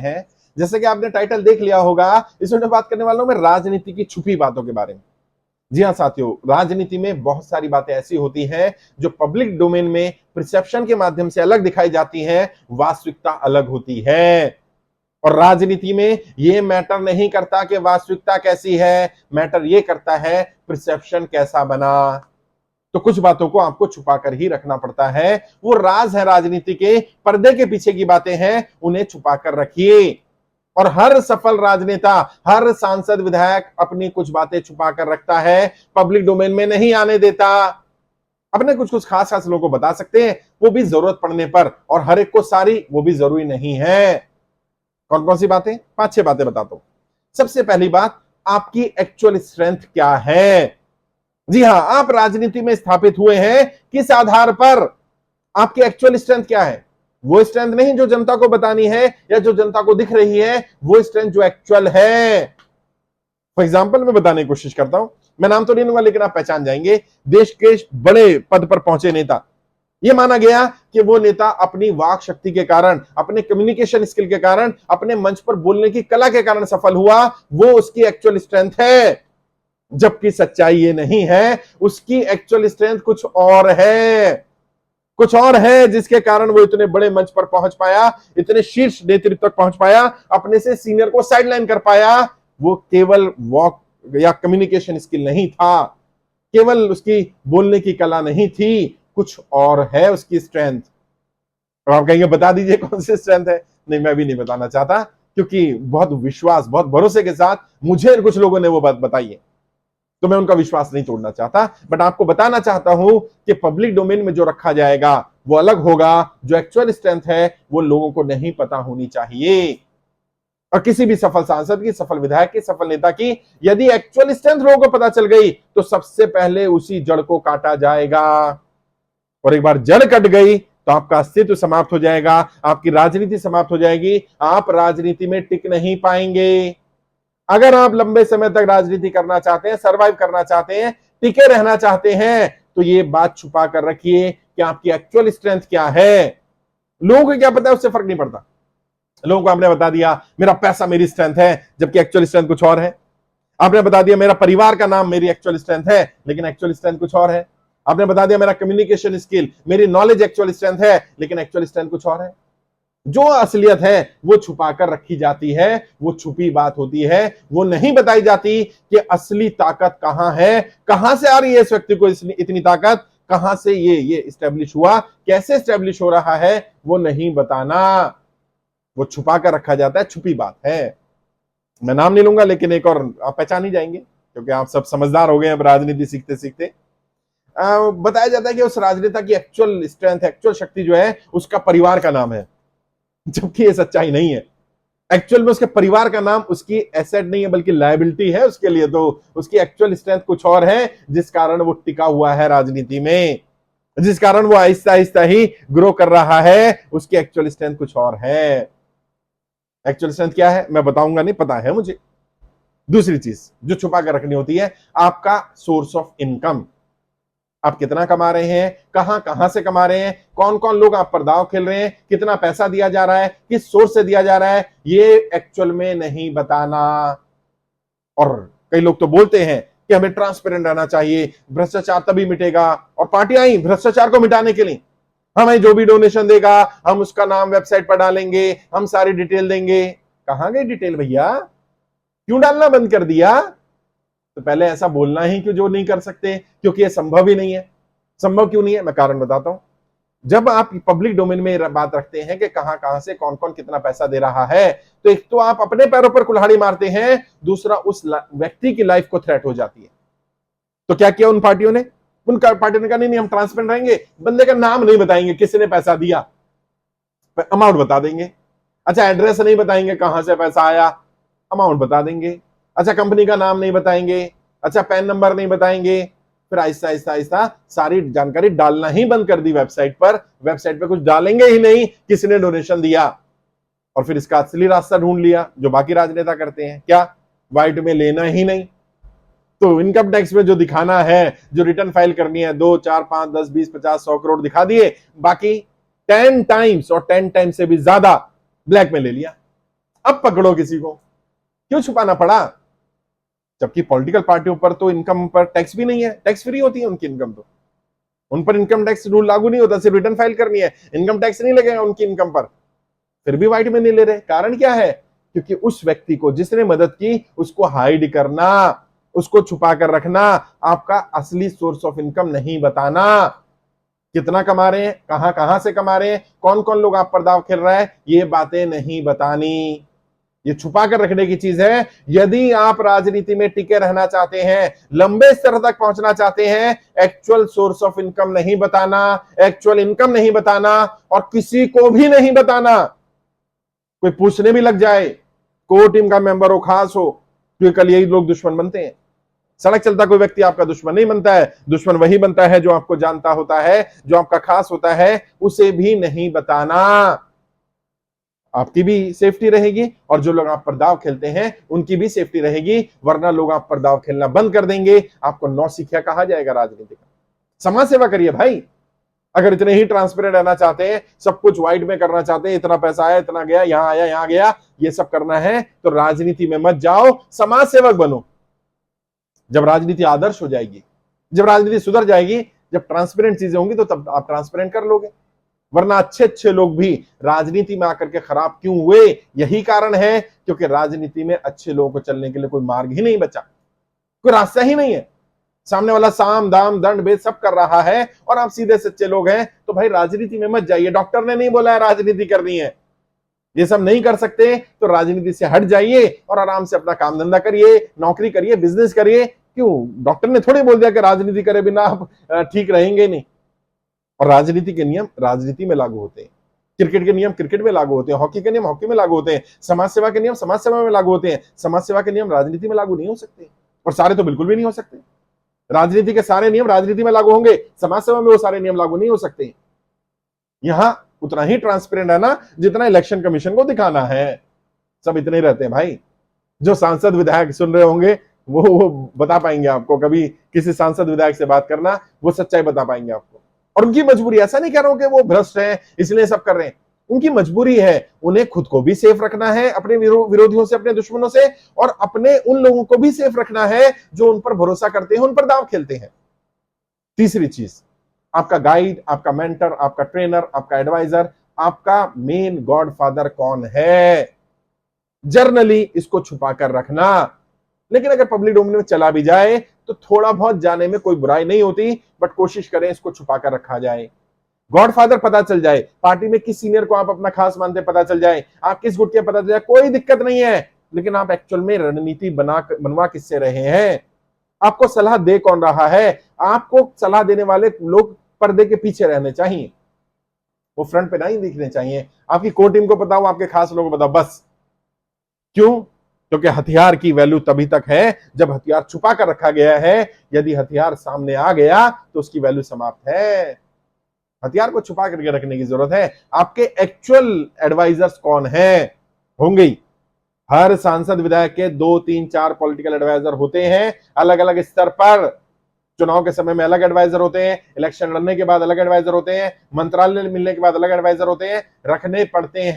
हैं। जैसे कि आपने टाइटल देख लिया होगा, इसमें बात करने वालों में राजनीति की छुपी बातों के बारे में। जी हाँ साथियों, राजनीति में बहुत सारी बातें ऐसी होती हैं जो पब्लिक डोमेन में परसेप्शन के माध्यम से अलग दिखाई जाती हैं, वास्तविकता अलग होती है। और राजनीति में यह मैटर नहीं करता कि वास्तविकता कैसी है, मैटर यह करता है परसेप्शन कैसा बना। तो कुछ बातों को आपको छुपा कर ही रखना पड़ता है, वो राज है राजनीति के, पर्दे के पीछे की बातें हैं, उन्हें छुपा कर रखिए। और हर सफल राजनेता, हर सांसद विधायक अपनी कुछ बातें छुपा कर रखता है, पब्लिक डोमेन में नहीं आने देता। अपने कुछ कुछ खास खास लोगों को बता सकते हैं, वो भी जरूरत पड़ने पर, और हर एक को सारी वो भी जरूरी नहीं है। कौन कौन सी बातें? 5-6 बातें बताता हूं। सबसे पहली बात, आपकी एक्चुअल स्ट्रेंथ क्या है। जी हां, आप राजनीति में स्थापित हुए हैं, किस आधार पर? आपकी एक्चुअल स्ट्रेंथ क्या है? वो स्ट्रेंथ नहीं जो जनता को बतानी है या जो जनता को दिख रही है, वो स्ट्रेंथ जो एक्चुअल है। फॉर एग्जाम्पल मैं बताने की कोशिश करता हूं, मैं नाम तो नहीं लूंगा लेकिन आप पहचान जाएंगे। देश के बड़े पद पर पहुंचे नेता, यह माना गया कि वो नेता अपनी वाक शक्ति के कारण, अपने कम्युनिकेशन स्किल के कारण, अपने मंच पर बोलने की कला के कारण सफल हुआ, वो उसकी एक्चुअल स्ट्रेंथ है। जबकि सच्चाई ये नहीं है, उसकी एक्चुअल स्ट्रेंथ कुछ और है, कुछ और है, जिसके कारण वो इतने बड़े मंच पर पहुंच पाया, इतने शीर्ष नेतृत्व तक पहुंच पाया, अपने से सीनियर को साइडलाइन कर पाया। वो केवल वॉक या कम्युनिकेशन स्किल नहीं था, केवल उसकी बोलने की कला नहीं थी, कुछ और है उसकी स्ट्रेंथ। और आप कहेंगे बता दीजिए कौन सी स्ट्रेंथ है। नहीं, मैं भी नहीं बताना चाहता, क्योंकि बहुत विश्वास, बहुत भरोसे के साथ मुझे कुछ लोगों ने वो बात बताई है, तो मैं उनका विश्वास नहीं तोड़ना चाहता। बट आपको बताना चाहता हूं कि पब्लिक डोमेन में जो रखा जाएगा वो अलग होगा, जो एक्चुअल स्ट्रेंथ है वो लोगों को नहीं पता होनी चाहिए। और किसी भी सफल सांसद की, सफल विधायक की, सफल नेता की यदि एक्चुअल स्ट्रेंथ लोगों को पता चल गई तो सबसे पहले उसी जड़ को काटा जाएगा। और एक बार जड़ कट गई तो आपका अस्तित्व समाप्त हो जाएगा, आपकी राजनीति समाप्त हो जाएगी, आप राजनीति में टिक नहीं पाएंगे। अगर आप लंबे समय तक राजनीति करना चाहते हैं, सरवाइव करना चाहते हैं, टिके रहना चाहते हैं, तो ये बात छुपा कर रखिए कि आपकी एक्चुअल स्ट्रेंथ क्या है। लोगों को क्या पता है, उससे फर्क नहीं पड़ता। लोगों को आपने बता दिया मेरा पैसा मेरी स्ट्रेंथ है, जबकि एक्चुअल स्ट्रेंथ कुछ और है। आपने बता दिया मेरा परिवार का नाम मेरी एक्चुअल स्ट्रेंथ है, लेकिन एक्चुअल स्ट्रेंथ कुछ और है। आपने बता दिया मेरा कम्युनिकेशन स्किल, मेरी नॉलेज एक्चुअल स्ट्रेंथ है, लेकिन एक्चुअल स्ट्रेंथ कुछ और है। जो असलियत है वो छुपा कर रखी जाती है, वो छुपी बात होती है, वो नहीं बताई जाती कि असली ताकत कहां है, कहां से आ रही है इस व्यक्ति को इतनी ताकत, कहां से ये स्टैब्लिश हुआ, कैसे स्टैब्लिश हो रहा है, वो नहीं बताना, वो छुपा कर रखा जाता है, छुपी बात है। मैं नाम नहीं लूंगा लेकिन एक और आप पहचान ही जाएंगे, क्योंकि आप सब समझदार हो गए अब राजनीति सीखते सीखते। बताया जाता है कि उस राजनेता की एक्चुअल स्ट्रेंथ, एक्चुअल शक्ति जो है उसका परिवार का नाम है, जबकि ये सच्चाई नहीं है। एक्चुअल में उसके परिवार का नाम उसकी एसेट नहीं है बल्कि लायबिलिटी है उसके लिए। तो उसकी एक्चुअल स्ट्रेंथ कुछ और है, जिस कारण वो टिका हुआ है राजनीति में, जिस कारण वो आहिस्ता आहिस्ता ही ग्रो कर रहा है, उसकी एक्चुअल स्ट्रेंथ कुछ और है। एक्चुअल स्ट्रेंथ क्या है मैं बताऊंगा नहीं, पता है मुझे। दूसरी चीज जो छुपा कर रखनी होती है, आपका सोर्स ऑफ इनकम। आप कितना कमा रहे हैं, कहां कहां से कमा रहे हैं, कौन कौन लोग आप पर दांव खेल रहे हैं, कितना पैसा दिया जा रहा है, किस सोर्स से दिया जा रहा है, ये एक्चुअल में नहीं बताना। और कई लोग तो बोलते हैं कि हमें ट्रांसपेरेंट रहना चाहिए, भ्रष्टाचार तभी मिटेगा, और पार्टियां आई भ्रष्टाचार को मिटाने के लिए, हमें जो भी डोनेशन देगा हम उसका नाम वेबसाइट पर डालेंगे, हम सारी डिटेल देंगे। कहां गई डिटेल भैया? क्यों डालना बंद कर दिया? तो पहले ऐसा बोलना ही क्यों जो नहीं कर सकते, क्योंकि यह संभव ही नहीं है। संभव क्यों नहीं है, मैं कारण बताता हूं। जब आप पब्लिक डोमेन में बात रखते हैं कि कहां कहां से कौन कौन कितना पैसा दे रहा है, तो एक तो आप अपने पैरों पर कुल्हाड़ी मारते हैं, दूसरा उस व्यक्ति की लाइफ को थ्रेट हो जाती है। तो क्या किया उन पार्टियों ने? उनका पार्टियों ने कहा नहीं हम ट्रांसपेरेंट रहेंगे, बंदे का नाम नहीं बताएंगे, किसने पैसा दिया, अमाउंट बता देंगे। अच्छा, एड्रेस नहीं बताएंगे कहां से पैसा आया, अमाउंट बता देंगे। अच्छा, कंपनी का नाम नहीं बताएंगे, अच्छा पैन नंबर नहीं बताएंगे। फिर आहिस्ता आहिस्ता आहिस्ता सारी जानकारी डालना ही बंद कर दी वेबसाइट पर। वेबसाइट पर कुछ डालेंगे ही नहीं किसने डोनेशन दिया। और फिर इसका असली रास्ता ढूंढ लिया जो बाकी राजनेता करते हैं, क्या? व्हाइट में लेना ही नहीं। तो इनकम टैक्स में जो दिखाना है, जो रिटर्न फाइल करनी है, 2, 4, 5, 10, 20, 50, 100 करोड़ दिखा दिए, बाकी 10 टाइम्स और 10 टाइम्स से भी ज्यादा ब्लैक में ले लिया। अब पकड़ो किसी को, क्यों छुपाना पड़ा? जबकि पॉलिटिकल पार्टियों पर तो इनकम पर टैक्स भी नहीं है, टैक्स फ्री होती है उनकी इनकम, तो उन पर इनकम टैक्स रूल लागू नहीं होता, सिर्फ रिटर्न फाइल करनी है, इनकम टैक्स नहीं लगेगा उनकी इनकम पर। फिर भी व्हाइट में नहीं ले रहे, कारण क्या है? क्योंकि उस व्यक्ति को जिसने मदद की उसको हाइड करना, उसको छुपा कर रखना, आपका असली सोर्स ऑफ इनकम नहीं बताना। कितना कमा रहे हैं, कहां कहां से कमा रहे हैं, कौन कौन लोग आप पर दांव खेल रहा है, ये बातें नहीं बतानी, ये छुपा कर रखने की चीज है। यदि आप राजनीति में टिके रहना चाहते हैं, लंबे स्तर तक पहुंचना चाहते हैं, एक्चुअल सोर्स ऑफ इनकम नहीं बताना, एक्चुअल इनकम नहीं बताना, और किसी को भी नहीं बताना। कोई पूछने भी लग जाए, कोर टीम का मेंबर हो, खास हो, क्योंकि कल यही लोग दुश्मन बनते हैं। सड़क चलता कोई व्यक्ति आपका दुश्मन नहीं बनता है, दुश्मन वही बनता है जो आपको जानता होता है, जो आपका खास होता है, उसे भी नहीं बताना। आपकी भी सेफ्टी रहेगी और जो लोग आप पर दाव खेलते हैं उनकी भी सेफ्टी रहेगी, वरना लोग आप पर दाव खेलना बंद कर देंगे, आपको नौसिखिया कहा जाएगा राजनीति का। समाज सेवा करिए भाई, अगर इतने ही ट्रांसपेरेंट रहना चाहते हैं, सब कुछ व्हाइट में करना चाहते हैं, इतना पैसा आया, इतना गया, यहां आया, यहां गया, ये सब करना है, तो राजनीति में मत जाओ, समाज सेवक बनो। जब राजनीति आदर्श हो जाएगी, जब राजनीति सुधर जाएगी, जब ट्रांसपेरेंट चीजें होंगी, तो तब आप ट्रांसपेरेंट कर लोगे। वरना अच्छे अच्छे लोग भी राजनीति में आकर के खराब क्यों हुए? यही कारण है क्योंकि राजनीति में अच्छे लोगों को चलने के लिए कोई मार्ग ही नहीं बचा, कोई रास्ता ही नहीं है। सामने वाला साम दाम दंड भेद सब कर रहा है और आप सीधे सच्चे लोग हैं, तो भाई राजनीति में मत जाइए। डॉक्टर ने नहीं बोला है राजनीति करनी है, ये सब नहीं कर सकते तो राजनीति से हट जाइए और आराम से अपना काम धंधा करिए, नौकरी करिए, बिजनेस करिए। क्यों? डॉक्टर ने थोड़ी बोल दिया कि राजनीति करे बिना आप ठीक रहेंगे नहीं। और राजनीति के नियम राजनीति में लागू होते हैं, क्रिकेट के नियम क्रिकेट में लागू होते हैं, हॉकी के नियम हॉकी में लागू होते हैं, समाज सेवा के नियम समाज सेवा में लागू होते हैं। समाज सेवा के नियम राजनीति में लागू नहीं हो सकते, और सारे तो बिल्कुल भी नहीं हो सकते। राजनीति के सारे नियम राजनीति में लागू होंगे, समाज सेवा में वो सारे नियम लागू नहीं हो सकते। यहां उतना ही ट्रांसपेरेंट है ना जितना इलेक्शन कमीशन को दिखाना है। सब इतने ही रहते हैं भाई। जो सांसद विधायक सुन रहे होंगे वो बता पाएंगे आपको, कभी किसी सांसद विधायक से बात करना, वो सच्चाई बता पाएंगे आपको। और उनकी मजबूरी, ऐसा नहीं कह रहा हूं कि वो भ्रष्ट है इसलिए सब कर रहे हैं, उनकी मजबूरी है, उन्हें खुद को भी सेफ रखना है अपने विरोधियों से, अपने दुश्मनों से, और अपने उन लोगों को भी सेफ रखना है जो उन पर भरोसा करते हैं, उन पर दांव खेलते हैं। तीसरी चीज, आपका गाइड, आपका मेंटर, आपका ट्रेनर, आपका एडवाइजर, आपका मेन गॉडफादर कौन है? जर्नली इसको छुपा कर रखना। लेकिन अगर पब्लिक डोमेन में चला भी जाए तो थोड़ा बहुत जाने में कोई बुराई नहीं होती, बट कोशिश करें इसको छुपा कर रखा जाए। गॉडफादर पता चल जाए, पार्टी में किस सीनियर को आप अपना खास मानते पता चल जाए, आप किस गुट के पता चल जाए, कोई दिक्कत नहीं है। लेकिन आप एक्चुअल में रणनीति बनवा किससे रहे हैं? आपको सलाह दे कौन रहा है? आपको सलाह देने वाले लोग पर्दे के पीछे रहने चाहिए, वो फ्रंट पे नहीं दिखने चाहिए। आपकी कोर टीम को पता हो, आपके खास लोगों को पता, बस। क्यों? क्योंकि हथियार की वैल्यू तभी तक है जब हथियार छुपा कर रखा गया है। यदि हथियार सामने आ गया तो उसकी वैल्यू समाप्त है। हथियार को छुपा करके रखने की जरूरत है। आपके एक्चुअल एडवाइजर्स कौन है? होंगे ही। हर सांसद विधायक के 2 3 4 पॉलिटिकल एडवाइजर होते हैं, अलग अलग स्तर पर। चुनाव के समय में अलग एडवाइजर होते हैं, इलेक्शन लड़ने के बाद अलग एडवाइजर होते हैं, मंत्रालय मिलने के बाद अलग एडवाइजर होते हैं, रखने पड़ते हैं।